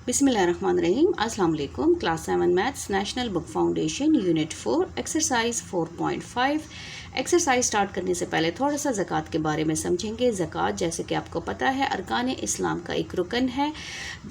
बिस्मिल्लाहिर्रहमानिर्रहीम। अस्सलाम वालेकुम। Class 7 maths national book foundation unit 4 exercise 4.5। Exercise start करने से पहले थोड़ा सा ज़कात के बारे में समझेंगे। ज़कात जैसे कि आपको पता है अरकान इस्लाम का एक रुकन है।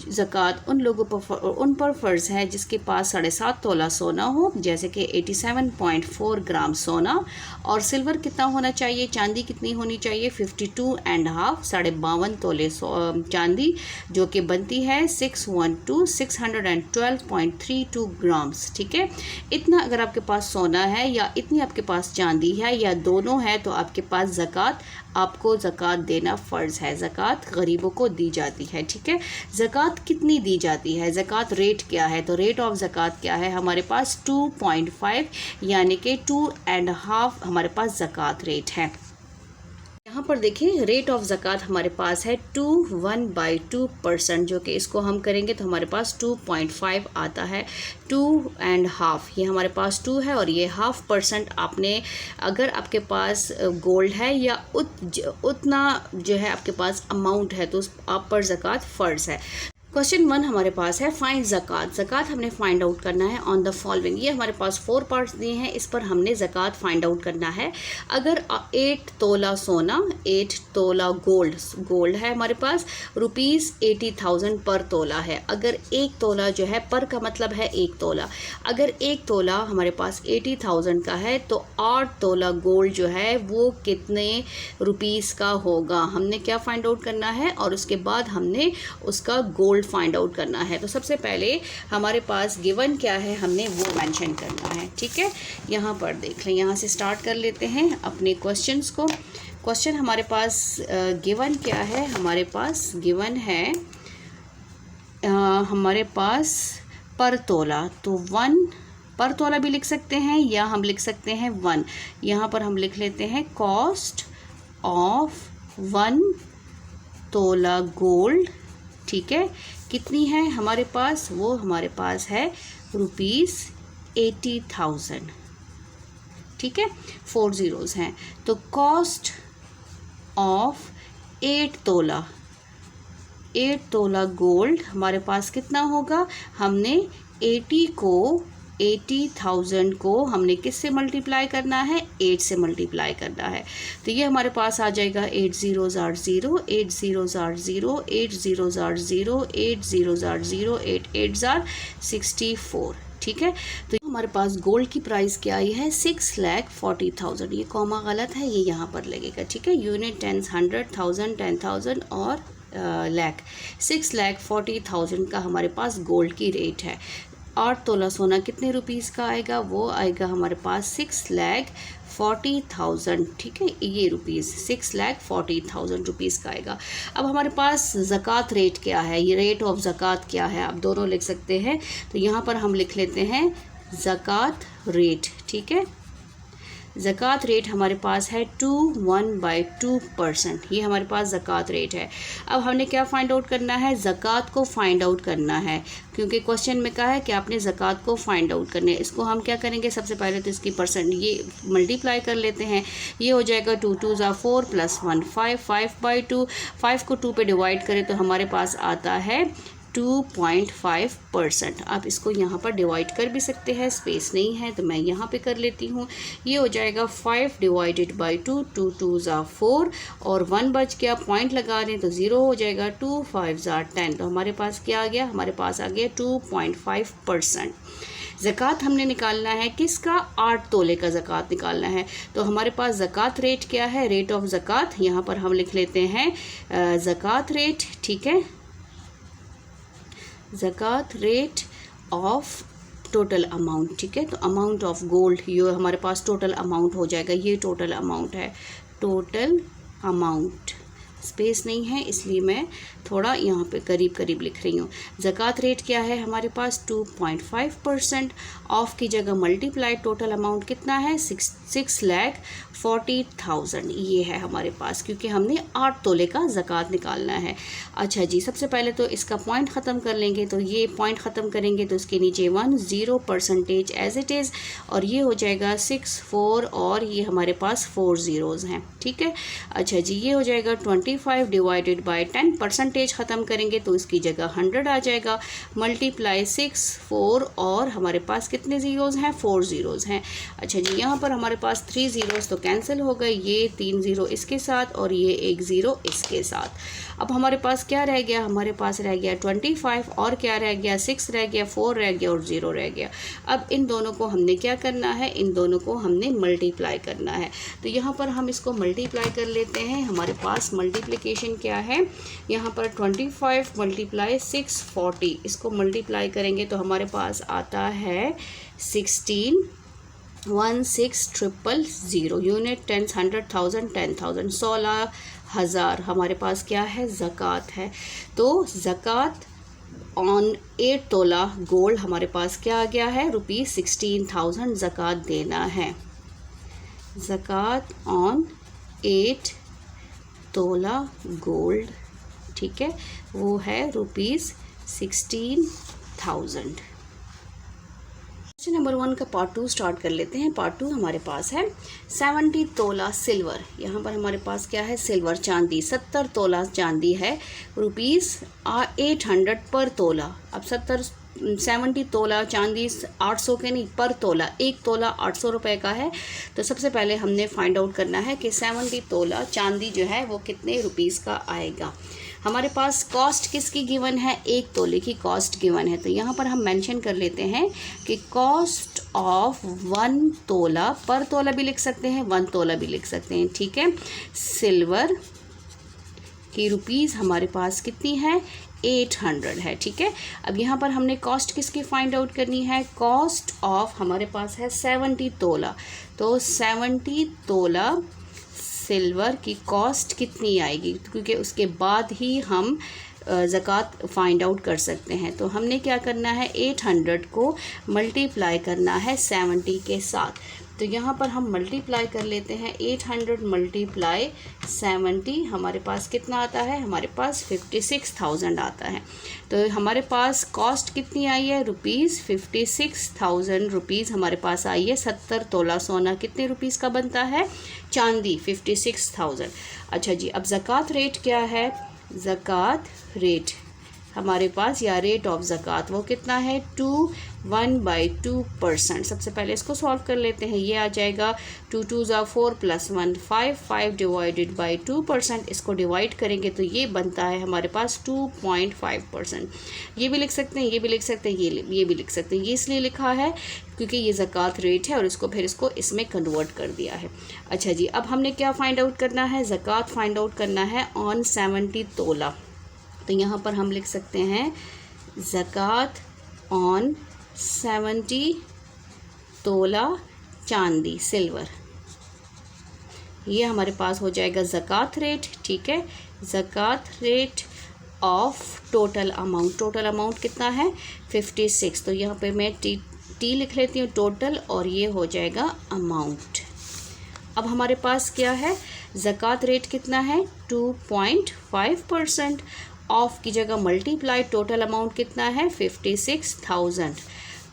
ज़कात उन पर फ़र्ज़ है जिसके पास 7.5 तोला सोना हो, जैसे कि 87.4 ग्राम सोना। और सिल्वर कितना होना चाहिए, चांदी कितनी होनी चाहिए, 52.5 52 तोले चांदी, जो कि बनती है 612.32 ग्राम्स। ठीक है, इतना अगर आपके पास सोना है या इतनी आपके पास चांदी है या दोनों है तो आपके पास आपको ज़कात देना फ़र्ज़ है। ज़कात गरीबों को दी जाती है। ठीक है, ज़कात कितनी दी जाती है, ज़कात रेट क्या है, तो रेट ऑफ ज़कात क्या है हमारे पास 2.5 यानी कि 2.5 हमारे पास ज़कात रेट है। यहाँ पर देखिए रेट ऑफ ज़कात हमारे पास है 1/2%, जो कि इसको हम करेंगे तो हमारे पास 2.5 आता है। 2.5 ये हमारे पास 2 है और ये 0.5% आपने, अगर आपके पास गोल्ड है या उतना जो है आपके पास अमाउंट है तो आप पर ज़कात फ़र्ज़ है। क्वेश्चन 1 हमारे पास है फाइंड ज़कात। ज़कात हमने फाइंड आउट करना है ऑन द फॉलोइंग। ये हमारे पास 4 पार्ट्स दिए हैं, इस पर हमने ज़कात फाइंड आउट करना है। अगर 8 तोला सोना, 8 तोला गोल्ड है हमारे पास, ₹80,000 पर तोला है। अगर 1 तोला जो है, पर का मतलब है 1 तोला, अगर 1 तोला हमारे पास 80,000 का है तो 8 तोला गोल्ड जो है वो कितने रुपीस का होगा, हमने क्या फाइंड आउट करना है और उसके बाद हमने उसका गोल्ड फाइंड आउट करना है। तो सबसे पहले हमारे पास गिवन क्या है हमने वो मेंशन करना है। ठीक है, यहाँ पर देख लें, यहाँ से स्टार्ट कर लेते हैं अपने क्वेश्चंस को। क्वेश्चन हमारे पास गिवन क्या है, हमारे पास गिवन है हमारे पास पर तोला, तो 1 पर तोला भी लिख सकते हैं या हम लिख सकते हैं 1। यहाँ पर हम लिख लेते हैं कॉस्ट ऑफ 1 तोला गोल्ड। ठीक है, कितनी है हमारे पास, वो हमारे पास है ₹80,000। ठीक है, 4 ज़ीरोज़ हैं। तो कॉस्ट ऑफ 8 तोला गोल्ड हमारे पास कितना होगा, हमने 80,000 को हमने किससे मल्टीप्लाई करना है, 8 से मल्टीप्लाई करना है। तो ये हमारे पास आ जाएगा 8 zeros are 0, 8 zeros are 0, 8 zeros are 0, 8 zeros are 0, 8 8 are 64। ठीक है, तो हमारे पास गोल्ड की प्राइस क्या आई है 6,40,000। ये कॉमा गलत है, ये यहाँ पर लगेगा। ठीक है, यूनिट, टेंस, 100, 1000, 10,000 और लाख। 6,40,000 का हमारे पास गोल्ड की रेट है। 8 तोला सोना कितने रुपीस का आएगा, वो आएगा हमारे पास 6,40,000। ठीक है, ये रुपीस 6,40,000 रुपीस का आएगा। अब हमारे पास ज़कात रेट क्या है, ये रेट ऑफ ज़कात क्या है, आप दोनों लिख सकते हैं। तो यहाँ पर हम लिख लेते हैं ज़कात रेट। ठीक है, ज़कात रेट हमारे पास है 1/2%, ये हमारे पास ज़कात रेट है। अब हमने क्या फ़ाइंड आउट करना है, ज़कात को फाइंड आउट करना है, क्योंकि क्वेश्चन में कहा है कि आपने ज़कात को फाइंड आउट करना है। इसको हम क्या करेंगे, सबसे पहले तो इसकी परसेंट ये मल्टीप्लाई कर लेते हैं। ये हो जाएगा 2 2 ज़ा 4 + 1 5, 5/2। 5 को 2 पे डिवाइड करें तो हमारे पास आता है 2.5%। आप इसको यहाँ पर डिवाइड कर भी सकते हैं, स्पेस नहीं है तो मैं यहाँ पे कर लेती हूँ। ये हो जाएगा 5 डिवाइडेड बाई 2, 2 2 ज़ा 4 और 1 बच गया, पॉइंट लगा दें तो 0 हो जाएगा, 2 5 ज़ा 10। तो हमारे पास क्या आ गया, हमारे पास आ गया 2.5%। ज़कात हमने निकालना है किसका, 8 तोले का ज़कात निकालना है। तो हमारे पास ज़कात रेट क्या है, रेट ऑफ ज़कात, यहाँ पर हम लिख लेते हैं ज़कात रेट। ठीक है, ज़कात रेट ऑफ टोटल अमाउंट। ठीक है, तो अमाउंट ऑफ गोल्ड, ये हमारे पास टोटल अमाउंट हो जाएगा, ये टोटल अमाउंट है, टोटल अमाउंट, स्पेस नहीं है इसलिए मैं थोड़ा यहाँ पे करीब करीब लिख रही हूँ। ज़कात रेट क्या है हमारे पास 2.5%, ऑफ की जगह मल्टीप्लाई, टोटल अमाउंट कितना है 6,40,000 ये है हमारे पास, क्योंकि हमने 8 तोले का ज़कात निकालना है। अच्छा जी, सबसे पहले तो इसका पॉइंट ख़त्म कर लेंगे, तो ये पॉइंट ख़त्म करेंगे तो इसके नीचे 10% एज इट इज़, और ये हो जाएगा 6 4 और ये हमारे पास 4 ज़ीरोज़ हैं। ठीक है, अच्छा जी, ये हो जाएगा 20 25 डिवाइडेड बाय 10, परसेंटेज ख़त्म करेंगे तो इसकी जगह 100 आ जाएगा। मल्टीप्लाई 6 4 और हमारे पास कितने ज़ीरोज़ हैं, 4 ज़ीरोज़ हैं। अच्छा जी, यहाँ पर हमारे पास 3 ज़ीरोज़ तो कैंसिल हो गए, ये 3 ज़ीरो इसके साथ और ये 1 ज़ीरो इसके साथ। अब हमारे पास क्या रह गया, हमारे पास रह गया 25 और क्या रह गया, 6 रह गया, 4 रह गया और 0 रह गया। अब इन दोनों को हमने क्या करना है, इन दोनों को हमने मल्टीप्लाई करना है। तो यहाँ पर हम इसको मल्टीप्लाई कर लेते हैं। हमारे पास मल्टीप्लिकेशन क्या है, यहाँ पर 25 मल्टीप्लाई 6 40, इसको मल्टीप्लाई करेंगे तो हमारे पास आता है 16 16,000 यूनिट, 10 100 1000 10,000 16,000 हमारे पास क्या है, ज़कात है। तो ज़कात ऑन 8 तोला गोल्ड हमारे पास क्या आ गया है, ₹16,000 ज़कात देना है। ज़कात ऑन 8 तोला गोल्ड, ठीक है, वो है ₹16,000। क्वेश्चन नंबर 1 का पार्ट 2 स्टार्ट कर लेते हैं। पार्ट 2 हमारे पास है 70 तोला सिल्वर। यहाँ पर हमारे पास क्या है, सिल्वर चांदी 70 तोला चांदी है, ₹800 पर तोला। अब 70 तोला चांदी 800 के नहीं, पर तोला, एक तोला 800 रुपये का है। तो सबसे पहले हमने फाइंड आउट करना है कि 70 तोला चांदी जो है वो कितने रुपीस का आएगा। हमारे पास कॉस्ट किसकी गिवन है, एक तोले की कॉस्ट गिवन है। तो यहाँ पर हम मेंशन कर लेते हैं कि कॉस्ट ऑफ 1 तोला, पर तोला भी लिख सकते हैं, 1 तोला भी लिख सकते हैं, ठीक है। सिल्वर की रुपीज़ हमारे पास कितनी है, 800 है, ठीक है। अब यहाँ पर हमने कॉस्ट किसकी फाइंड आउट करनी है, कॉस्ट ऑफ हमारे पास है 70 तोला। तो 70 तोला सिल्वर की कॉस्ट कितनी आएगी, क्योंकि उसके बाद ही हम ज़कात फाइंड आउट कर सकते हैं। तो हमने क्या करना है, 800 को मल्टीप्लाई करना है 70 के साथ। तो यहाँ पर हम मल्टीप्लाई कर लेते हैं, 800 मल्टीप्लाई 70 हमारे पास कितना आता है, हमारे पास 56,000 आता है। तो हमारे पास कॉस्ट कितनी आई है, ₹56,000 रुपीज़ हमारे पास आई है। 70 तोला सोना कितने रुपीज़ का बनता है, चांदी 56,000। अच्छा जी, अब ज़कात रेट क्या है, ज़कात रेट हमारे पास या रेट ऑफ ज़कात वो कितना है, 1/2%। सबसे पहले इसको सॉल्व कर लेते हैं। ये आ जाएगा 2 2 ज़ा 4 + 1 5 5 डिवाइडेड बाई 2%। इसको डिवाइड करेंगे तो ये बनता है हमारे पास 2.5%। ये भी लिख सकते हैं, ये भी लिख सकते हैं, ये भी लिख सकते हैं। ये इसलिए लिखा है क्योंकि ये ज़कात रेट है और इसको फिर इसको इसमें कन्वर्ट कर दिया है। अच्छा जी, अब हमने क्या फाइंड आउट करना है, ज़कात फाइंड आउट करना है ऑन 70 तोला। तो यहाँ पर हम लिख सकते हैं ज़कात ऑन 70 तोला चांदी सिल्वर, ये हमारे पास हो जाएगा ज़कात रेट, ठीक है। ज़कात rate of total amount, total amount कितना है 56। तो यहाँ पे मैं टी लिख लेती हूँ टोटल, और ये हो जाएगा अमाउंट। अब हमारे पास क्या है, ज़कात रेट कितना है 2.5%। ऑफ की जगह मल्टीप्लाई, टोटल अमाउंट कितना है 56,000।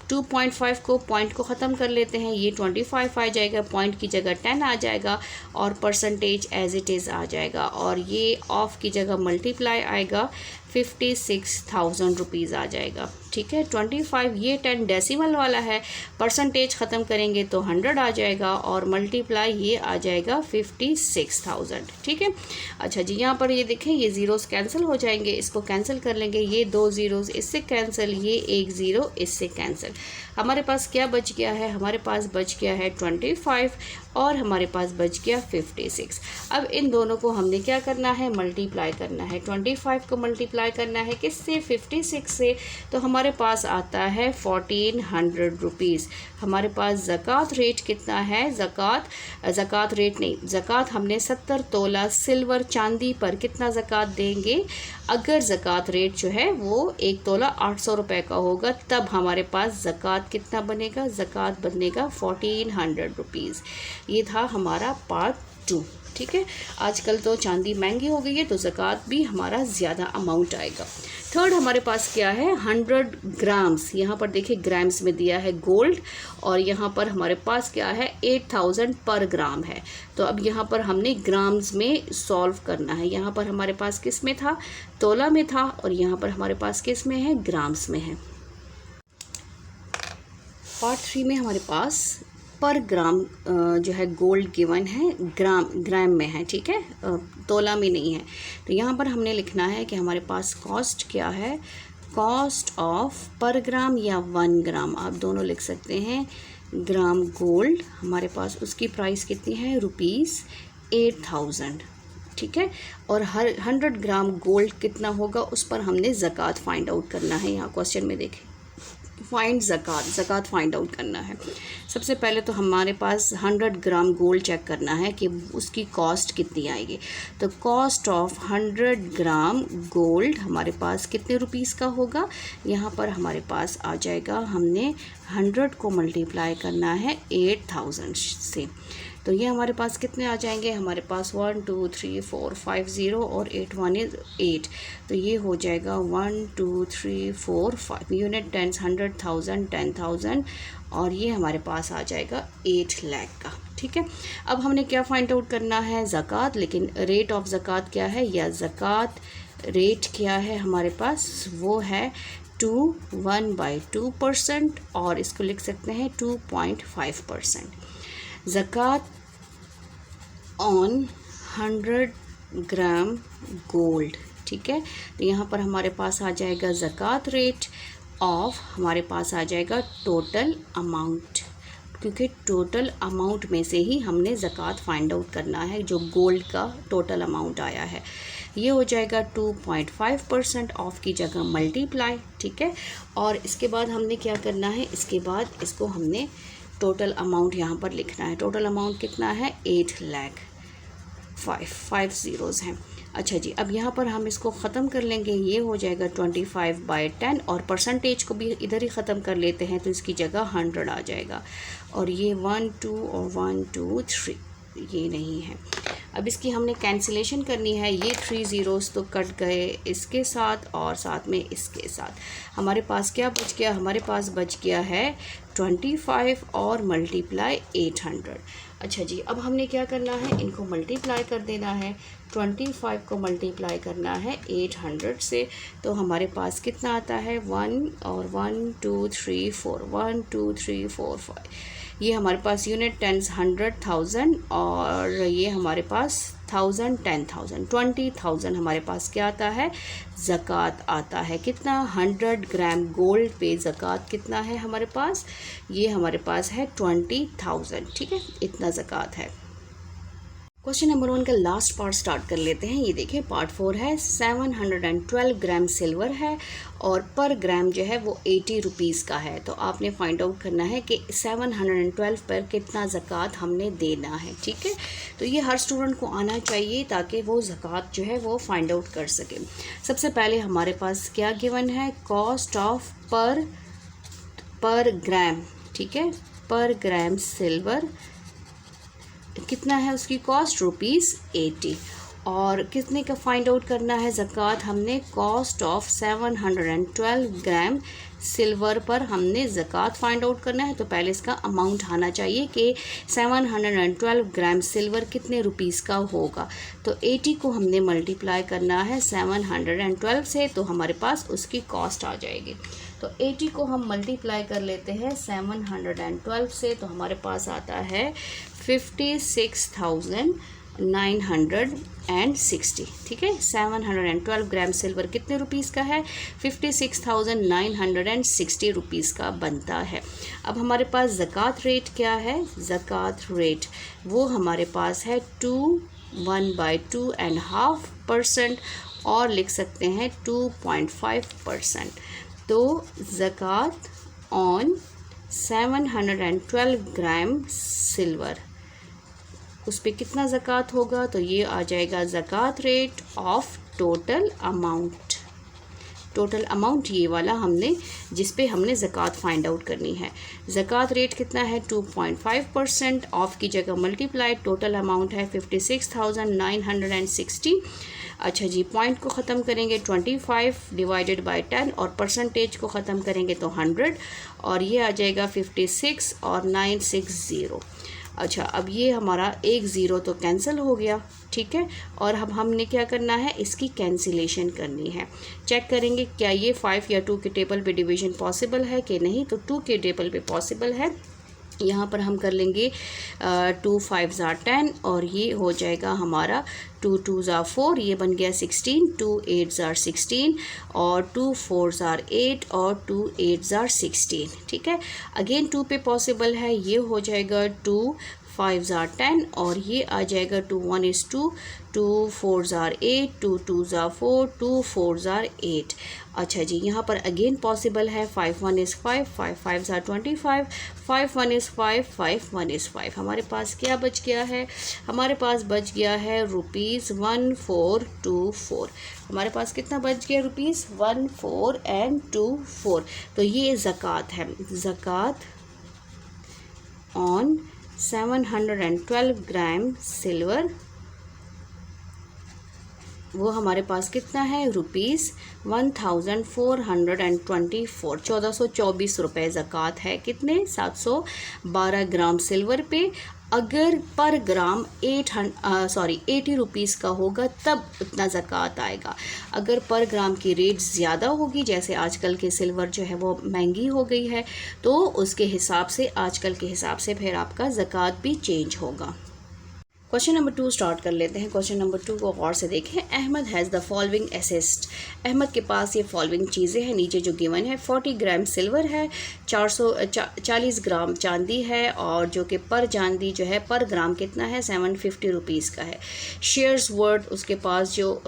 2.5 को पॉइंट को ख़त्म कर लेते हैं, ये 25 आ जाएगा, पॉइंट की जगह 10 आ जाएगा और परसेंटेज एज इट इज़ आ जाएगा, और ये ऑफ की जगह मल्टीप्लाई आएगा 56,000 रुपीज़ आ जाएगा, ठीक है। 25 ये 10 डेसिमल वाला है, परसेंटेज ख़त्म करेंगे तो 100 आ जाएगा और मल्टीप्लाई ये आ जाएगा 56,000, ठीक है। अच्छा जी, यहाँ पर ये देखें, ये ज़ीरोज़ कैंसिल हो जाएंगे, इसको कैंसिल कर लेंगे, ये 2 ज़ीरोज़ इससे कैंसिल, ये 1 ज़ीरो इससे कैंसिल। हमारे पास क्या बच गया है, हमारे पास बच गया है 25 और हमारे पास बच गया 56। अब इन दोनों को हमने क्या करना है, मल्टीप्लाई करना है। 25 को मल्टीप्लाई करना है किससे, 56 से। तो हमारे पास आता है 1400 रुपीज़। हमारे पास ज़कात रेट कितना है, ज़कात रेट नहीं, ज़कात हमने 70 तोला सिल्वर चांदी पर कितना ज़कात देंगे। अगर ज़कात रेट जो है वो 1 तोला 800 रुपये का होगा, तब हमारे पास ज़कात कितना बनेगा, ज़कात बनेगा 1400 रुपीज़। ये था हमारा पार्ट 2, ठीक है। आजकल तो चांदी महंगी हो गई है तो ज़कात भी हमारा ज़्यादा अमाउंट आएगा। थर्ड हमारे पास क्या है, 100 ग्राम्स। यहाँ पर देखिए ग्राम्स में दिया है गोल्ड, और यहाँ पर हमारे पास क्या है 8000 पर ग्राम है। तो अब यहाँ पर हमने ग्राम्स में सॉल्व करना है। यहाँ पर हमारे पास किस में था, तोला में था, और यहाँ पर हमारे पास किस में है, ग्राम्स में है। पार्ट 3 में हमारे पास पर ग्राम जो है गोल्ड गिवन है, ग्राम में है, ठीक है, तोला में नहीं है। तो यहाँ पर हमने लिखना है कि हमारे पास कॉस्ट क्या है, कॉस्ट ऑफ पर ग्राम या 1 ग्राम, आप दोनों लिख सकते हैं। ग्राम गोल्ड हमारे पास उसकी प्राइस कितनी है, ₹8000, ठीक है। और हर 100 ग्राम गोल्ड कितना होगा उस पर हमने ज़कात फाइंड आउट करना है। यहाँ क्वेश्चन में देखें, फाइंड ज़कात फाइंड आउट करना है। सबसे पहले तो हमारे पास 100 ग्राम गोल्ड चेक करना है कि उसकी कॉस्ट कितनी आएगी। तो कॉस्ट ऑफ 100 ग्राम गोल्ड हमारे पास कितने रुपीस का होगा, यहाँ पर हमारे पास आ जाएगा, हमने 100 को मल्टीप्लाई करना है 8000 से। तो ये हमारे पास कितने आ जाएंगे, हमारे पास 1 2 3 4 5 0 और 8 1 इज 8। तो ये हो जाएगा 1 2 3 4 5 यूनिट टेंस 100,000 10,000, और ये हमारे पास आ जाएगा 8 लाख का, ठीक है। अब हमने क्या फाइंड आउट करना है, ज़कात। लेकिन रेट ऑफ ज़कात क्या है, या ज़कात रेट क्या है हमारे पास, वो है 1/2%, और इसको लिख सकते हैं 2.5%। ज़कात ऑन 100 ग्राम गोल्ड, ठीक है। तो यहाँ पर हमारे पास आ जाएगा ज़कात रेट ऑफ, हमारे पास आ जाएगा टोटल अमाउंट, क्योंकि टोटल अमाउंट में से ही हमने ज़कात फाइंड आउट करना है, जो गोल्ड का टोटल अमाउंट आया है। ये हो जाएगा 2.5% ऑफ की जगह मल्टीप्लाई, ठीक है। और इसके बाद हमने क्या करना है, इसके बाद इसको हमने टोटल अमाउंट यहाँ पर लिखना है। टोटल अमाउंट कितना है, 8 लाख, 5 ज़ीरोज़ हैं। अच्छा जी, अब यहाँ पर हम इसको ख़त्म कर लेंगे। ये हो जाएगा 25/10, और परसेंटेज को भी इधर ही ख़त्म कर लेते हैं, तो इसकी जगह 100 आ जाएगा। और ये 1 2 और 1 2 3 ये नहीं है। अब इसकी हमने कैंसिलेशन करनी है। ये 3 ज़ीरोज़ तो कट गए इसके साथ और साथ में इसके साथ। हमारे पास क्या बच गया, हमारे पास बच गया है 25 और मल्टीप्लाई 800। अच्छा जी, अब हमने क्या करना है, इनको मल्टीप्लाई कर देना है। 25 को मल्टीप्लाई करना है 800 से, तो हमारे पास कितना आता है, 1 और 1 2 3 4 1 2 3 4 5। ये हमारे पास यूनिट टेंस 100,000, और ये हमारे पास 1000 10,000 20,000 हमारे पास क्या आता है, ज़कात आता है। कितना, 100 ग्राम गोल्ड पे ज़कात कितना है हमारे पास, ये हमारे पास है 20,000, ठीक है, इतना ज़कात है। क्वेश्चन नंबर 1 का लास्ट पार्ट स्टार्ट कर लेते हैं। ये देखिए पार्ट 4 है। 712 ग्राम सिल्वर है और पर ग्राम जो है वो 80 रुपीज़ का है। तो आपने फाइंड आउट करना है कि 712 पर कितना ज़कात हमने देना है, ठीक है। तो ये हर स्टूडेंट को आना चाहिए ताकि वो ज़कात जो है वो फाइंड आउट कर सके। सबसे पहले हमारे पास क्या गिवन है, कॉस्ट ऑफ पर ग्राम, ठीक है, पर ग्राम सिल्वर कितना है, उसकी कॉस्ट ₹80, और कितने का फाइंड आउट करना है ज़कात, हमने कॉस्ट ऑफ 712 ग्राम सिल्वर पर हमने ज़कात फाइंड आउट करना है। तो पहले इसका अमाउंट आना चाहिए कि 712 ग्राम सिल्वर कितने रुपीज़ का होगा। तो 80 को हमने मल्टीप्लाई करना है 712 से, तो हमारे पास उसकी कॉस्ट आ जाएगी। तो 80 को हम मल्टीप्लाई कर लेते हैं 712 से, तो हमारे पास आता है 56,960, ठीक है। 712 ग्राम सिल्वर कितने रुपीज़ का है, 56,960 रुपीज़ का बनता है। अब हमारे पास ज़कात रेट क्या है, ज़कात रेट वो हमारे पास है 1/2.5%, और लिख सकते हैं 2.5%। तो ज़कात ऑन 712 ग्राम सिल्वर, उस पर कितना ज़कात होगा, तो ये आ जाएगा ज़कात rate of total amount. Total amount ये वाला हमने जिस पे हमने ज़कात फाइंड आउट करनी है। ज़कात रेट कितना है 2.5%, ऑफ की जगह मल्टीप्लाई, टोटल अमाउंट है 56,960। अच्छा जी, पॉइंट को ख़त्म करेंगे 25 डिवाइडेड बाय 10 और परसेंटेज को ख़त्म करेंगे तो 100 और ये आ जाएगा 56 और 960। अच्छा, अब ये हमारा एक ज़ीरो तो कैंसिल हो गया, ठीक है। और अब हमने क्या करना है, इसकी कैंसिलेशन करनी है। चेक करेंगे क्या ये 5 या 2 के टेबल पे डिवीज़न पॉसिबल है कि नहीं। तो 2 के टेबल पे पॉसिबल है। यहाँ पर हम कर लेंगे 2 5 ज़ा 10 और ये हो जाएगा हमारा 2 2 ज़ा 4, ये बन गया 16, 2 8 ज़ा 16 और 2 4 ज़ा 8 और 2 8 ज़ा 16, ठीक है। अगेन 2 पे पॉसिबल है, ये हो जाएगा 2 5 ज़ा 10 और ये आ जाएगा 2 1 is 2, 2 4 ज़ा 8, 2 2 ज़ा 4, 2 4 ज़ा 8। अच्छा जी, यहाँ पर अगेन पॉसिबल है 5 1 is 5, 5 5 ज़ा 25, 5 1 is 5, 5 1 is 5। हमारे पास क्या बच गया है, हमारे पास बच गया है ₹1424। हमारे पास कितना बच गया, ₹1424। तो ये ज़कात है, ज़कात ऑन 712 ग्राम सिल्वर, वो हमारे पास कितना है, ₹1424, 1424 रुपये ज़कात है कितने, 712 ग्राम सिल्वर पे। अगर पर ग्राम 80 रुपीज़ का होगा तब उतना ज़कात आएगा। अगर पर ग्राम की रेट ज़्यादा होगी, जैसे आजकल के सिल्वर जो है वो महंगी हो गई है, तो उसके हिसाब से, आजकल के हिसाब से फिर आपका ज़कात भी चेंज होगा। क्वेश्चन नंबर 2 स्टार्ट कर लेते हैं। क्वेश्चन नंबर 2 को गौर से देखें। Ahmad has the following assessed. Ahmad के पास ये फॉलोइंग चीज़ें हैं, नीचे जो गिवन है। 40 ग्राम सिल्वर है, 440 ग्राम चांदी है और जो कि पर चांदी जो है पर ग्राम कितना है, 750 रुपीज़ का है। शेयर्स वर्थ, उसके पास जो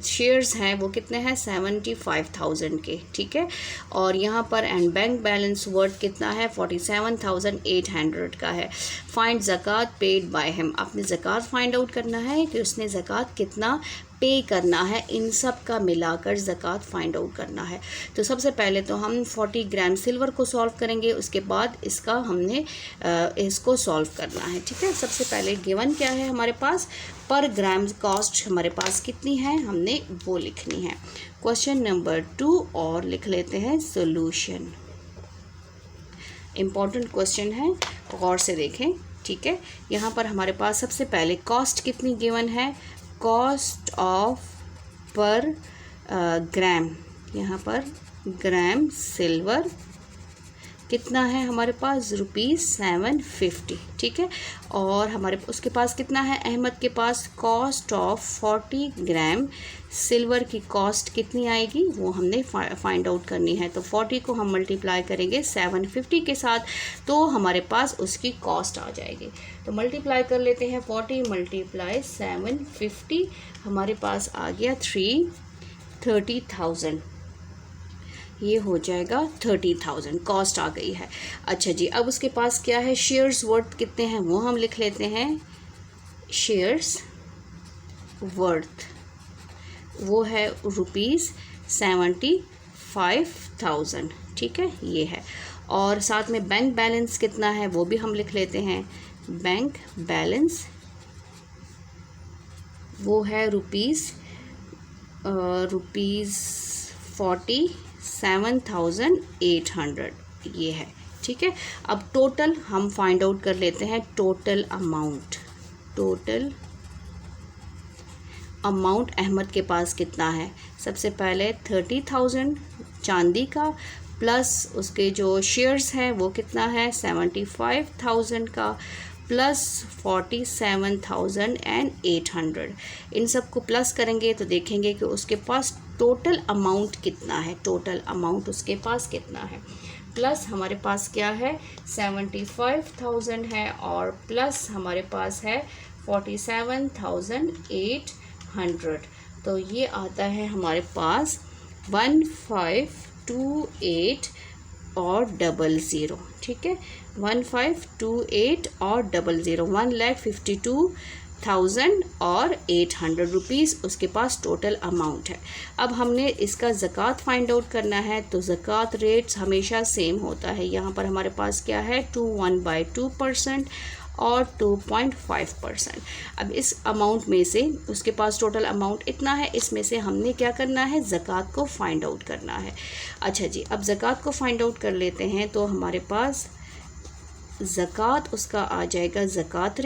शेयर्स हैं वो कितने हैं, 75,000 के, ठीक है। और यहाँ पर एंड बैंक बैलेंस वर्थ कितना है, 47,800 का है। फाइंड ज़कात पेड बाय हिम। आपने ज़कात फाइंड आउट करना है कि उसने ज़कात कितना पे करना है, इन सब का मिलाकर ज़कात फाइंड आउट करना है। तो सबसे पहले तो हम 40 ग्राम सिल्वर को सॉल्व करेंगे, उसके बाद इसका हमने इसको सॉल्व करना है, ठीक है। सबसे पहले गिवन क्या है हमारे पास, पर ग्राम कॉस्ट हमारे पास कितनी है, हमने वो लिखनी है। क्वेश्चन नंबर 2 और लिख लेते हैं सोल्यूशन। इम्पॉर्टेंट क्वेश्चन है, गौर से देखें, ठीक है। यहाँ पर हमारे पास सबसे पहले कॉस्ट कितनी गिवन है, कॉस्ट ऑफ पर ग्राम, यहाँ पर ग्राम सिल्वर कितना है हमारे पास, ₹750, ठीक है। और हमारे उसके पास कितना है, अहमद के पास कॉस्ट ऑफ 40 ग्राम सिल्वर की कॉस्ट कितनी आएगी, वो हमने फाइंड आउट करनी है। तो 40 को हम मल्टीप्लाई करेंगे 750 के साथ, तो हमारे पास उसकी कॉस्ट आ जाएगी। तो मल्टीप्लाई कर लेते हैं, 40 मल्टीप्लाई 750, हमारे पास आ गया 30,000, ये हो जाएगा 30,000, कॉस्ट आ गई है। अच्छा जी, अब उसके पास क्या है, शेयर्स वर्थ कितने हैं वो हम लिख लेते हैं। शेयर्स वर्थ वो है ₹75,000, ठीक है, ये है। और साथ में बैंक बैलेंस कितना है वो भी हम लिख लेते हैं। बैंक बैलेंस वो है ₹47,800, ये है, ठीक है। अब टोटल हम फाइंड आउट कर लेते हैं, टोटल अमाउंट अहमद के पास कितना है। सबसे पहले 30,000 चांदी का, प्लस उसके जो शेयर्स हैं वो कितना है, 75,000 का, प्लस 47,800। इन सब को प्लस करेंगे तो देखेंगे कि उसके पास टोटल अमाउंट कितना है, टोटल अमाउंट उसके पास कितना है। प्लस हमारे पास क्या है, 75,000 है और प्लस हमारे पास है 47,800। तो ये आता है हमारे पास 1528 और 00, ठीक है, 1528 और 00, 1,52,000 1000 और 800 रुपीज़ उसके पास टोटल अमाउंट है। अब हमने इसका ज़कात फाइंड आउट करना है, तो ज़कात रेट्स हमेशा सेम होता है। यहाँ पर हमारे पास क्या है 1/2% और 2.5%। अब इस अमाउंट में से उसके पास टोटल अमाउंट इतना है, इसमें से हमने क्या करना है, ज़कात को फाइंड आउट करना है। अच्छा जी, अब ज़कात को फाइंड आउट कर लेते हैं। तो हमारे पास ज़कात उसका आ जाएगा, ज़कात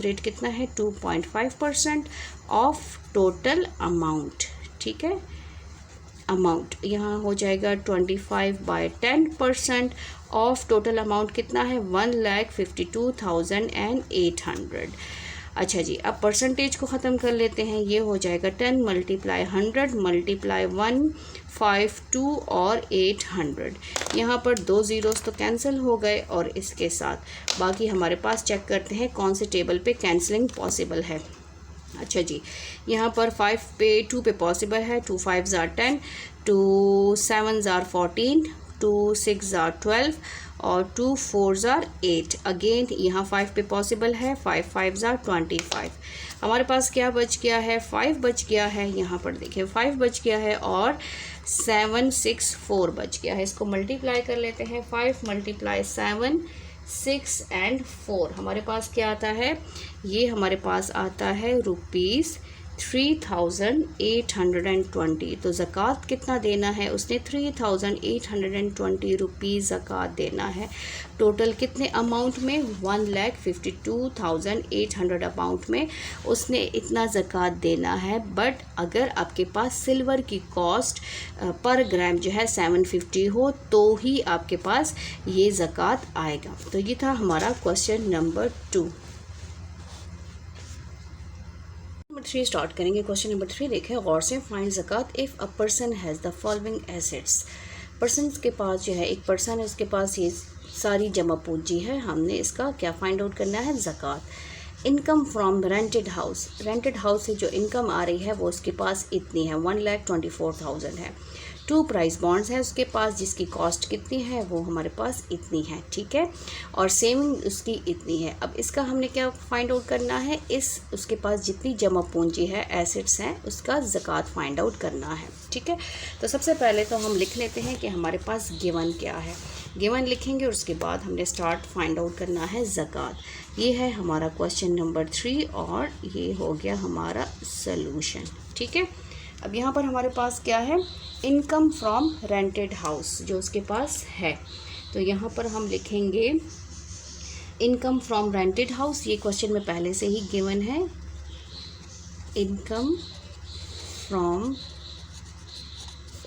रेट कितना है 2.5% ऑफ टोटल अमाउंट। ठीक है, अमाउंट यहाँ हो जाएगा 25/10% ऑफ टोटल अमाउंट कितना है 1,52,800। अच्छा जी, अब परसेंटेज को ख़त्म कर लेते हैं। ये हो जाएगा 10 × 100 × 152 और 800। यहाँ पर 2 ज़ीरोस तो कैंसिल हो गए और इसके साथ बाकी हमारे पास चेक करते हैं कौन से टेबल पे कैंसलिंग पॉसिबल है। अच्छा जी, यहाँ पर 5 पे 2 पे पॉसिबल है। 2 5s are 10, 2 7s are 14, 2 6s are 12 और 2 4s are 8। अगेन यहाँ 5 पे पॉसिबल है। 5 5s are 25। हमारे पास क्या बच गया है, 5 बच गया है। यहाँ पर देखिए 5 बच गया है और 7 6 4 बच गया है। इसको मल्टीप्लाई कर लेते हैं। 5 × 7 6 और 4 हमारे पास क्या आता है, ये हमारे पास आता है ₹3,820। तो ज़कात कितना देना है, उसने 3,820 रुपीज़ ज़कात देना है। टोटल कितने अमाउंट में, 1,52,800 अमाउंट में उसने इतना ज़कात देना है। बट अगर आपके पास सिल्वर की कॉस्ट पर ग्राम जो है 750 हो तो ही आपके पास ये ज़कात आएगा। तो ये था हमारा क्वेश्चन नंबर 2। नंबर 3 स्टार्ट करेंगे। क्वेश्चन नंबर 3 देखें गौर से। फाइंड ज़कात if a person has the following assets. Person के पास जो है, एक पर्सन है, उसके पास ये सारी जमा पूंजी है। हमने इसका क्या फाइंड आउट करना है, ज़कात। Income from rented house, rented house से जो इनकम आ रही है वो उसके पास इतनी है, 1,24,000 है। 2 प्राइस बॉन्ड्स है उसके पास जिसकी कॉस्ट कितनी है, वो हमारे पास इतनी है। ठीक है, और सेविंग उसकी इतनी है। अब इसका हमने क्या फाइंड आउट करना है, इस उसके पास जितनी जमा पूंजी है, एसेट्स हैं, उसका ज़कात फाइंड आउट करना है। ठीक है, तो सबसे पहले तो हम लिख लेते हैं कि हमारे पास गिवन क्या है। गिवन लिखेंगे और उसके बाद हमने स्टार्ट फाइंड आउट करना है ज़कात। ये है हमारा क्वेश्चन नंबर 3 और ये हो गया हमारा सलूशन। ठीक है, अब यहाँ पर हमारे पास क्या है, इनकम फ्रॉम रेंटेड हाउस जो उसके पास है। तो यहाँ पर हम लिखेंगे इनकम फ्रॉम रेंटेड हाउस। ये क्वेश्चन में पहले से ही गिवन है। इनकम फ्रॉम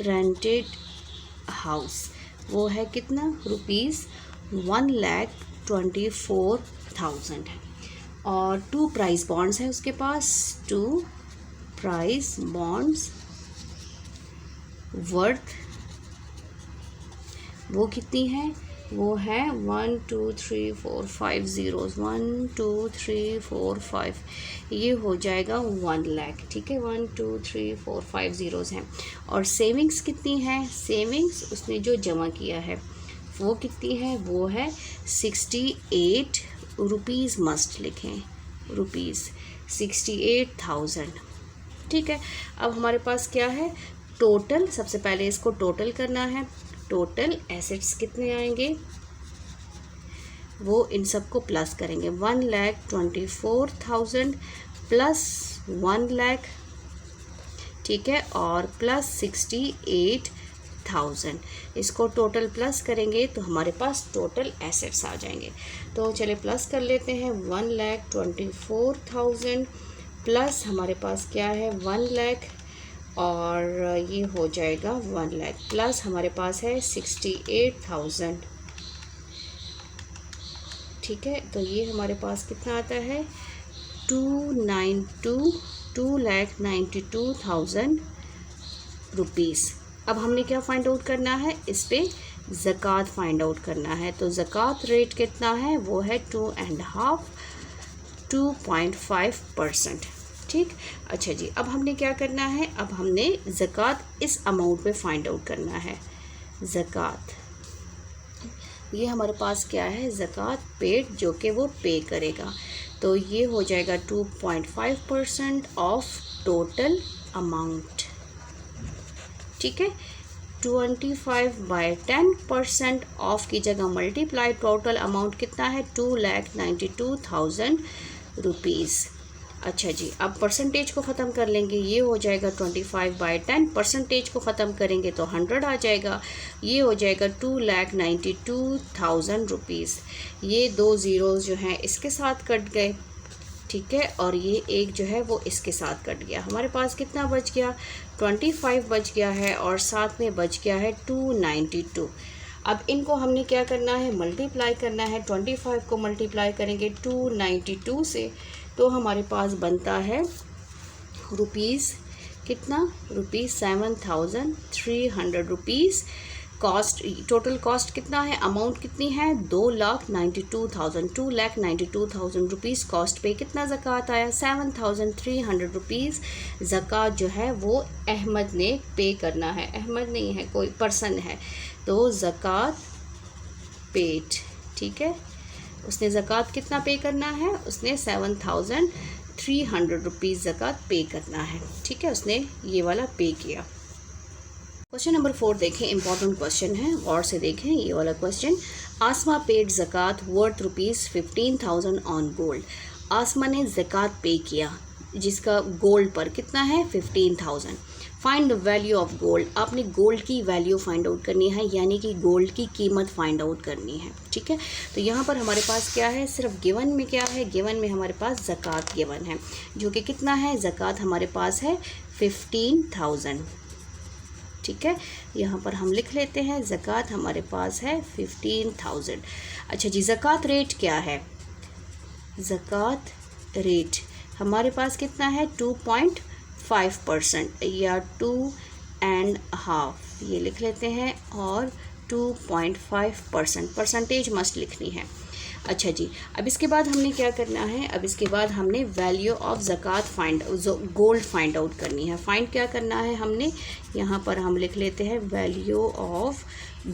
रेंटेड हाउस वो है कितना, ₹1,24,000 है। और 2 प्राइस बॉन्ड्स है उसके पास, 2 प्राइस बॉन्ड्स वर्थ वो कितनी है, वो है 1 2 3 4 5 ज़ीरोज़, 1 2 3 4 5, ये हो जाएगा 1 लाख। ठीक है, 1 2 3 4 5 ज़ीरोज़ हैं। और सेविंग्स कितनी है, सेविंग्स उसने जो जमा किया है वो कितनी है, वो है 68 रुपीज़, मस्ट लिखें ₹68,000। ठीक है, अब हमारे पास क्या है, टोटल, सबसे पहले इसको टोटल करना है। टोटल एसेट्स कितने आएंगे, वो इन सबको प्लस करेंगे। 1,24,000 प्लस 1 लाख, ठीक है, और प्लस 68,000, इसको टोटल प्लस करेंगे तो हमारे पास टोटल एसेट्स आ जाएंगे। तो चलिए प्लस कर लेते हैं। 1,24,000 प्लस हमारे पास क्या है 1 लाख, और ये हो जाएगा 1 लाख, प्लस हमारे पास है 68,000। ठीक है, तो ये हमारे पास कितना आता है 2,92,000 रुपीज़। अब हमने क्या फाइंड आउट करना है, इस पे ज़कात फाइंड आउट करना है। तो ज़कात रेट कितना है, वो है 2.5%। ठीक, अच्छा जी, अब हमने क्या करना है, अब हमने ज़कात इस अमाउंट पे फाइंड आउट करना है। ज़कात ये हमारे पास क्या है, ज़कात पेड, जो कि वो पे करेगा। तो ये हो जाएगा 2.5% ऑफ टोटल अमाउंट। ठीक है, 25/10% ऑफ की जगह मल्टीप्लाई टोटल अमाउंट कितना है 2,92,000 रुपीज़। अच्छा जी, अब परसेंटेज को ख़त्म कर लेंगे। ये हो जाएगा 25/10, परसेंटेज को ख़त्म करेंगे तो 100 आ जाएगा। ये हो जाएगा 2,92,000 रुपीज़। ये 2 ज़ीरोज़ जो हैं इसके साथ कट गए, ठीक है, और ये एक जो है वो इसके साथ कट गया। हमारे पास कितना बच गया, 25 बच गया है और साथ में बच गया है 292। अब इनको हमने क्या करना है, मल्टीप्लाई करना है। 25 को मल्टीप्लाई करेंगे 292 से तो हमारे पास बनता है रुपीज़ कितना, rupees 7,300 rupees. Cost, total cost कितना है, अमाउंट कितनी है 2,92,000, 2,92,000 रुपीज़ कॉस्ट पे कितना ज़कात आया 7,300 रुपीज़ ज़कात जो है वो अहमद ने पे करना है। अहमद नहीं है, कोई पर्सन है, तो ज़कात पेड। ठीक है, उसने ज़कात कितना पे करना है, उसने 7,300 रुपीज़ ज़कात पे करना है। ठीक है, उसने ये वाला पे किया। क्वेश्चन नंबर 4 देखें, इंपॉर्टेंट क्वेश्चन है, गौर से देखें ये वाला क्वेश्चन। आसमा पेड ज़कात worth rupees 15,000 on gold. Asma ने ज़कात पे किया जिसका गोल्ड पर कितना है 15,000। Find the value of gold. आपने गोल्ड की वैल्यू फाइंड आउट करनी है, यानी कि गोल्ड की कीमत फाइंड आउट करनी है। ठीक है, तो यहाँ पर हमारे पास क्या है, सिर्फ गिवन में क्या है, गिवन में हमारे पास ज़कात गिवन है जो कि कितना है, ज़कात हमारे पास है 15,000। ठीक है, यहाँ पर हम लिख लेते हैं ज़कात हमारे पास है 15,000। अच्छा जी, ज़कात रेट क्या है, ज़कात रेट हमारे पास कितना है 2.5% या 2.5 ये लिख लेते हैं, और 2.5% परसेंटेज मस्ट लिखनी है। अच्छा जी, अब इसके बाद हमने क्या करना है, अब इसके बाद हमने वैल्यू ऑफ ज़कात गोल्ड फाइंड आउट करनी है। फाइंड क्या करना है हमने, यहाँ पर हम लिख लेते हैं वैल्यू ऑफ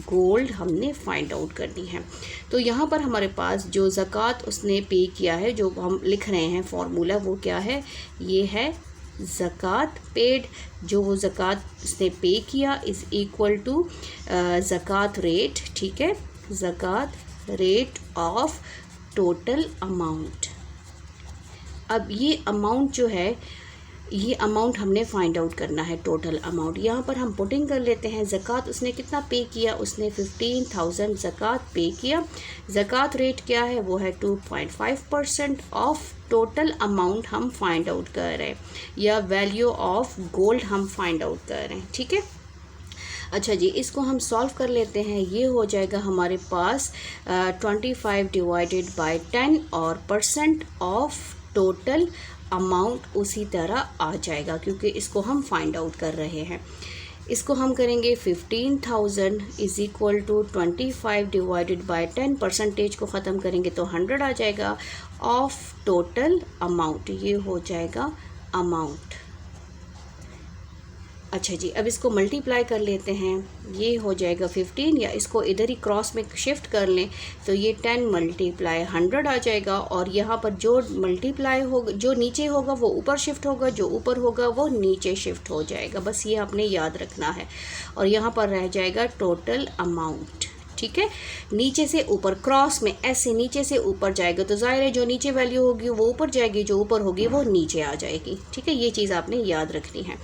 गोल्ड हमने फाइंड आउट करनी है। तो यहाँ पर हमारे पास जो ज़कात उसने पे किया है, जो हम लिख रहे हैं फॉर्मूला, वो क्या है, ये है ज़कात पेड। जो वो ज़कात उसने पे किया इज़ इक्वल टू ज़कात रेट। ठीक है, ज़कात रेट ऑफ टोटल अमाउंट। अब ये अमाउंट जो है, ये अमाउंट हमने फाइंड आउट करना है, टोटल अमाउंट। यहाँ पर हम पुटिंग कर लेते हैं, ज़कात उसने कितना पे किया, उसने 15,000 ज़कात पे किया। ज़कात रेट क्या है, वो है 2.5% ऑफ टोटल अमाउंट हम फाइंड आउट कर रहे हैं, या वैल्यू ऑफ गोल्ड हम फाइंड आउट कर रहे हैं। ठीक है, अच्छा जी, इसको हम सॉल्व कर लेते हैं। ये हो जाएगा हमारे पास 25 डिवाइडेड बाय 10 और परसेंट ऑफ टोटल अमाउंट उसी तरह आ जाएगा, क्योंकि इसको हम फाइंड आउट कर रहे हैं। इसको हम करेंगे 15,000 is equal to 25 divided by 10, percentage को ख़त्म करेंगे तो 100 आ जाएगा, ऑफ टोटल अमाउंट, ये हो जाएगा अमाउंट। अच्छा जी, अब इसको मल्टीप्लाई कर लेते हैं, ये हो जाएगा 15, या इसको इधर ही क्रॉस में शिफ्ट कर लें तो ये 10 मल्टीप्लाई 100 आ जाएगा, और यहाँ पर जो मल्टीप्लाई होगा, जो नीचे होगा वो ऊपर शिफ्ट होगा, जो ऊपर होगा वो नीचे शिफ्ट हो जाएगा। बस ये आपने याद रखना है, और यहाँ पर रह जाएगा टोटल अमाउंट। ठीक है, नीचे से ऊपर क्रॉस में ऐसे नीचे से ऊपर जाएगा तो जाहिर है जो नीचे वैल्यू होगी वो ऊपर जाएगी, जो ऊपर होगी वो नीचे आ जाएगी। ठीक है, ये चीज़ आपने याद रखनी है।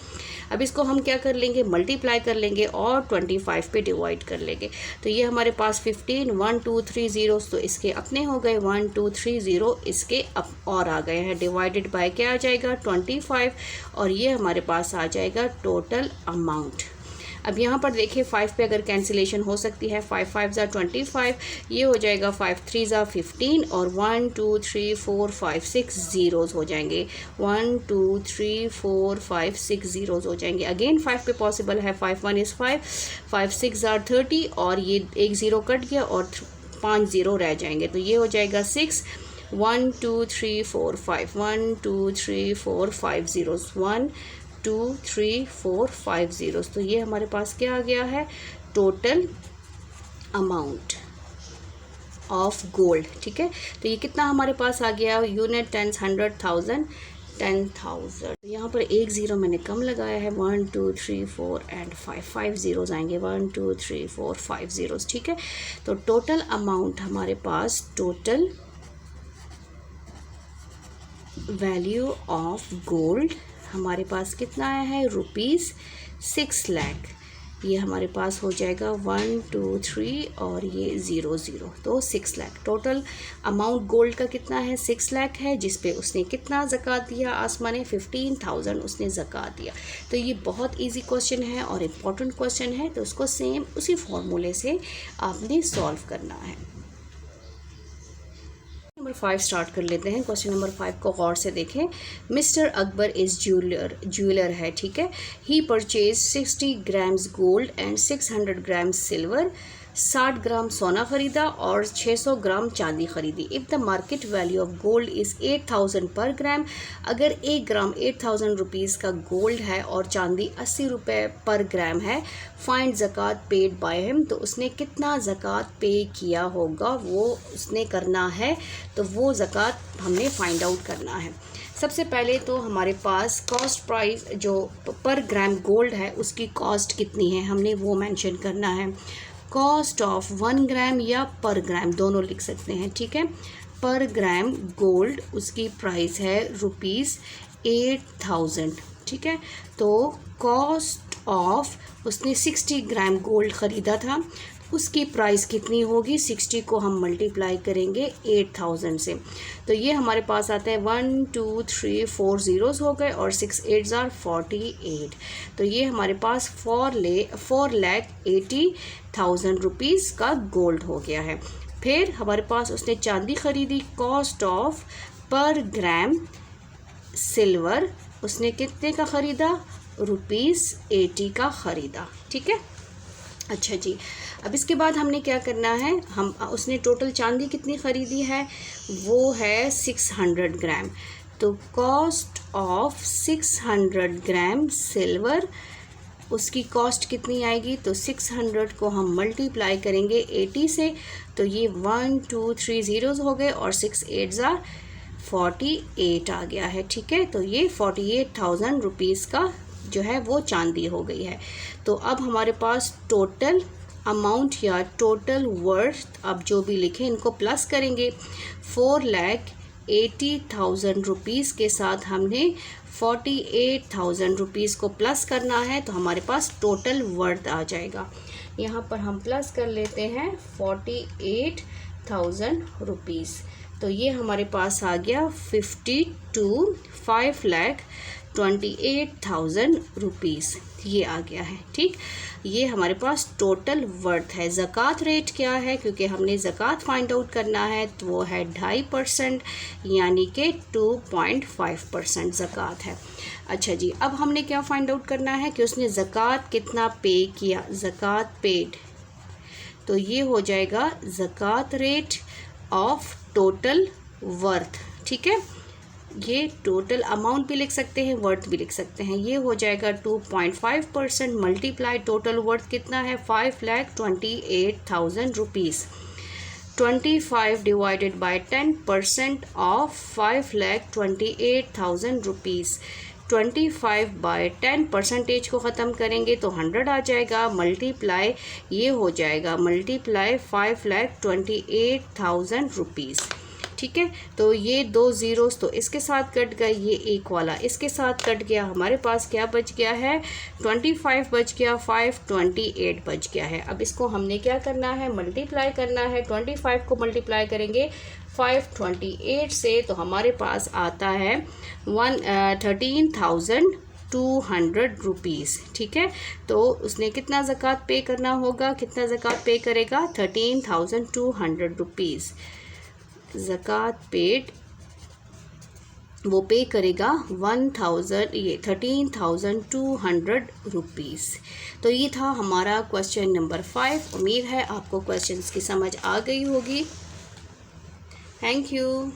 अब इसको हम क्या कर लेंगे, मल्टीप्लाई कर लेंगे और 25 पे डिवाइड कर लेंगे। तो ये हमारे पास 15, 1 2 3 ज़ीरोस तो इसके अपने हो गए, 1 2 3 ज़ीरो इसके और आ गए हैं, डिवाइडेड बाय क्या आ जाएगा 25, और ये हमारे पास आ जाएगा टोटल अमाउंट। अब यहाँ पर देखिए 5 पे अगर कैंसिलेशन हो सकती है, 5 5 ज़ा 25, ये हो जाएगा 5 3 ज़ा 15, और 1 2 3 4 5 6 ज़ीरोज़ हो जाएंगे, 1 2 3 4 5 6 ज़ीरोज़ हो जाएंगे। अगेन 5 पे पॉसिबल है, 5 1 इज़ 5, 5 6 ज़ा 30, और ये एक ज़ीरो कट गया और 5 ज़ीरो रह जाएंगे, तो ये हो जाएगा 6, 1 2 3 4 5, 1 2 3 4 5 ज़ीरोज़, 1 2 3 4 5 ज़ीरोज़। तो ये हमारे पास क्या आ गया है, टोटल अमाउंट। ऑफ गोल्ड, ठीक है। तो ये कितना हमारे पास आ गया, यूनिट, टेंस, 100,000, 10,000। यहाँ पर एक ज़ीरो मैंने कम लगाया है, 1 2 3 4 एंड 5 ज़ीरोज़ आएंगे, 1 2 3 4 5 ज़ीरोज़, ठीक है। तो टोटल अमाउंट हमारे पास, टोटल वैल्यू ऑफ गोल्ड हमारे पास कितना आया है, ₹6 लाख। ये हमारे पास हो जाएगा 1 2 3 और ये 0 0, तो 6 लाख। टोटल अमाउंट गोल्ड का कितना है, 6 लाख है, जिस पे उसने कितना ज़कात दिया, आसमा ने 15,000 उसने ज़कात दिया। तो ये बहुत इजी क्वेश्चन है और इम्पॉर्टेंट क्वेश्चन है, तो उसको सेम उसी फॉर्मूले से आपने सॉल्व करना है। नंबर 5 स्टार्ट कर लेते हैं। क्वेश्चन नंबर 5 को गौर से देखें। मिस्टर अकबर इज़ ज्वेलर है, ठीक है। He purchase 60 grams gold and 600 grams silver. 60 gram सोना ख़रीदा और 600 ग्राम चांदी ख़रीदी। If the market value of gold is 8,000 per ग्राम, अगर 1 ग्राम 8,000 रुपीज़ का गोल्ड है और चांदी 80 रुपये पर ग्राम है, फाइंड ज़कात पेड बाय हिम, तो उसने कितना ज़कात पे किया होगा वो उसने करना है। तो वो ज़कात हमने फाइंड आउट करना है। सबसे पहले तो हमारे पास कॉस्ट प्राइस जो पर ग्राम गोल्ड है उसकी कॉस्ट कितनी है, हमने वो मेंशन करना है। कॉस्ट ऑफ 1 ग्राम या पर ग्राम दोनों लिख सकते हैं, ठीक है। पर ग्राम गोल्ड उसकी प्राइस है ₹8,000, ठीक है। तो कॉस्ट ऑफ उसने 60 ग्राम गोल्ड ख़रीदा था, उसकी प्राइस कितनी होगी, 60 को हम मल्टीप्लाई करेंगे 8,000 से। तो ये हमारे पास आता है 1 2 3 4 ज़ीरोज़ हो गए और 6 8 आर 48। तो ये हमारे पास 4,80,000 रुपीज़ का गोल्ड हो गया है। फिर हमारे पास उसने चांदी ख़रीदी। कॉस्ट ऑफ पर ग्राम सिल्वर उसने कितने का ख़रीदा, ₹80 का ख़रीदा, ठीक है। अच्छा जी, अब इसके बाद हमने क्या करना है, हम उसने टोटल चांदी कितनी ख़रीदी है, वो है 600 ग्राम। तो कॉस्ट ऑफ 600 ग्राम सिल्वर, उसकी कॉस्ट कितनी आएगी, तो 600 को हम मल्टीप्लाई करेंगे 80 से। तो ये 1 2 3 ज़ीरोज़ हो गए और 6 8 आर 48 आ गया है, ठीक है। तो ये 48,000 रुपीज़ का जो है वो चांदी हो गई है। तो अब हमारे पास टोटल अमाउंट या टोटल वर्थ, अब जो भी लिखें इनको प्लस करेंगे। 4,80,000 रुपीज़ के साथ हमने 48,000 रुपीज़ को प्लस करना है, तो हमारे पास टोटल वर्थ आ जाएगा। यहाँ पर हम प्लस कर लेते हैं 48,000 रुपीज़। तो ये हमारे पास आ गया 5,28,000 रुपीज़, ये आ गया है, ठीक। ये हमारे पास टोटल वर्थ है। ज़कात रेट क्या है, क्योंकि हमने ज़कात फाइंड आउट करना है, तो वो है 2.5%, यानी कि 2.5% ज़कात है। अच्छा जी, अब हमने क्या फाइंड आउट करना है कि उसने ज़कात कितना पे किया, ज़कात पेड। तो ये हो जाएगा ज़कात रेट ऑफ टोटल वर्थ, ठीक है। ये टोटल अमाउंट भी लिख सकते हैं, वर्थ भी लिख सकते हैं। ये हो जाएगा 2.5% मल्टीप्लाई टोटल वर्थ कितना है, 5,28,000 rupees. 25 divided by 10% of 5,28,000 rupees. 25 by 10 percentage को ख़त्म करेंगे तो 100 आ जाएगा, मल्टीप्लाई ये हो जाएगा मल्टीप्लाई 5,28,000 रुपीज़, ठीक है। तो ये 2 ज़ीरोज़ तो इसके साथ कट गए, ये एक वाला इसके साथ कट गया, हमारे पास क्या बच गया है, 25 बच गया, 528 बच गया है। अब इसको हमने क्या करना है, मल्टीप्लाई करना है। 25 को मल्टीप्लाई करेंगे 528 से, तो हमारे पास आता है 13,200 रुपीज़, ठीक है। तो उसने कितना ज़कात पे करना होगा, कितना ज़कात पे करेगा, 13,200 रुपीज़ ज़कात पेड वो पे करेगा 13,200 रुपीज़। तो ये था हमारा क्वेश्चन नंबर 5। उम्मीद है आपको क्वेश्चंस की समझ आ गई होगी। Thank you.